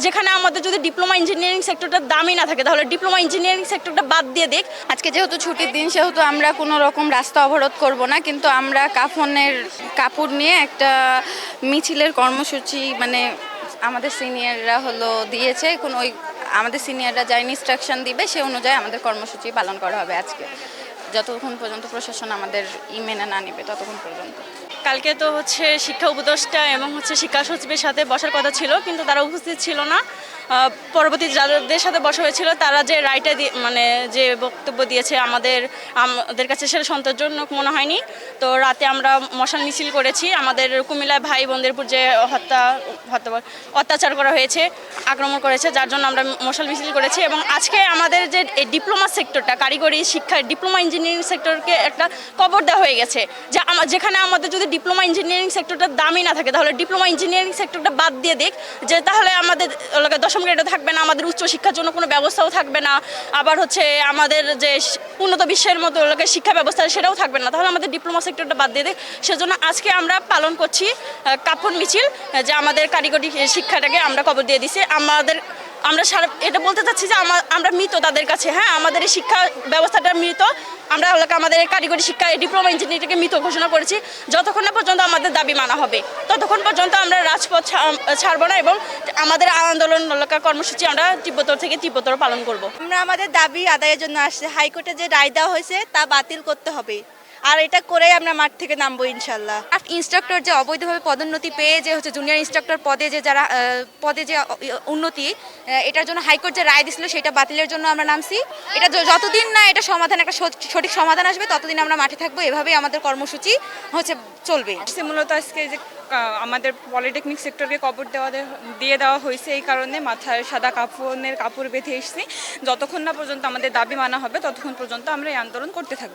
যেখানে আমাদের যদি ডিপ্লোমা ইঞ্জিনিয়ারিং সেক্টরটা দামই না থাকে তাহলে ডিপ্লোমা ইঞ্জিনিয়ারিং সেক্টরটা বাদ দিয়ে দেখ। আজকে যেহেতু ছুটির দিন সেহেতু আমরা কোনো রকম রাস্তা অবরোধ করব না, কিন্তু আমরা কাপড় নিয়ে একটা মিছিলের কর্মসূচি মানে আমাদের সিনিয়ররা দিয়েছে। আমাদের সিনিয়ররা যা ইনস্ট্রাকশন দিবে সে অনুযায়ী আমাদের কর্মসূচি পালন করা হবে আজকে, যতক্ষণ পর্যন্ত প্রশাসন আমাদের মেনে না নিবে ততক্ষণ পর্যন্ত। কালকে তো শিক্ষা উপদেষ্টা এবং শিক্ষা সচিবের সাথে বসার কথা ছিল, কিন্তু তারা উপস্থিত ছিল না। পরবর্তী যাদের সাথে বসা হয়েছিল তারা যে রায়টা মানে যে বক্তব্য দিয়েছে আমাদের কাছে সেটা সন্তোষজনক মনে হয়নি। তো রাতে আমরা মশাল মিছিল করেছি। আমাদের কুমিল্লা ভাই বোনদের উপর যে অত্যাচার করা হয়েছে, আক্রমণ করেছে, যার জন্য আমরা মশাল মিছিল করেছি। এবং আজকে আমাদের যে ডিপ্লোমা সেক্টরটা, কারিগরি শিক্ষা ডিপ্লোমা ইঞ্জিনিয়ারিং সেক্টরকে একটা কবর দেওয়া হয়ে গেছে। যে যেখানে আমাদের যদি ডিপ্লোমা ইঞ্জিনিয়ারিং সেক্টরটা দামই না থাকে তাহলে ডিপ্লোমা ইঞ্জিনিয়ারিং সেক্টরটা বাদ দিয়ে দেখ, যে তাহলে আমাদের দশম গ্রেডও থাকবে না, আমাদের উচ্চশিক্ষার জন্য কোনো ব্যবস্থাও থাকবে না, আবার আমাদের যে উন্নত বিশ্বের মতো শিক্ষা ব্যবস্থা সেটাও থাকবে না, তাহলে আমাদের ডিপ্লোমা সেক্টরটা বাদ দিয়ে দেখ। সেজন্য আজকে আমরা পালন করছি কাপড় মিছিল, যে আমাদের কারিগরি শিক্ষাটাকে আমরা কবর দিয়ে দিছি। আমরা এটা বলতে চাচ্ছি যে আমরা মৃত তাদের কাছে। হ্যাঁ, আমাদের এই শিক্ষা ব্যবস্থাটা মৃত। আমরা আমাদের কারিগরি শিক্ষা ডিপ্লোমা ইঞ্জিনিয়ারিংকে মৃত ঘোষণা করেছি। যতক্ষণ না পর্যন্ত আমাদের দাবি মানা হবে ততক্ষণ পর্যন্ত আমরা রাজপথ ছাড়ব না, এবং আমাদের আন্দোলন কর্মসূচি আমরা তীব্রতর থেকে তীব্রতর পালন করব। আমরা আমাদের দাবি আদায়ের জন্য আসছি। হাইকোর্টে যে রায় দেওয়া হয়েছে তা বাতিল করতে হবে, আর এটা করেই আমরা মাঠ থেকে নামবো ইনশাল্লাহ। ইনস্ট্রাক্টর যে অবৈধভাবে পদোন্নতি পেয়ে যে জুনিয়র ইনস্ট্রাক্টর পদে যে উন্নতি, এটার জন্য হাইকোর্ট যে রায় দিছিল সেটা বাতিলের জন্য আমরা নামছি। এটা যতদিন না এটা একটা সঠিক সমাধান আসবে ততদিন আমরা মাঠে থাকবো। এভাবেই আমাদের কর্মসূচি চলবে। মূলত আজকে যে আমাদের পলিটেকনিক সেক্টরকে কবর দিয়ে দেওয়া হয়েছে, এই কারণে মাথায় সাদা কাপড় বেঁধে এসেছি। যতক্ষণ না পর্যন্ত আমাদের দাবি মানা হবে ততক্ষণ পর্যন্ত আমরা এই আন্দোলন করতে থাকবো।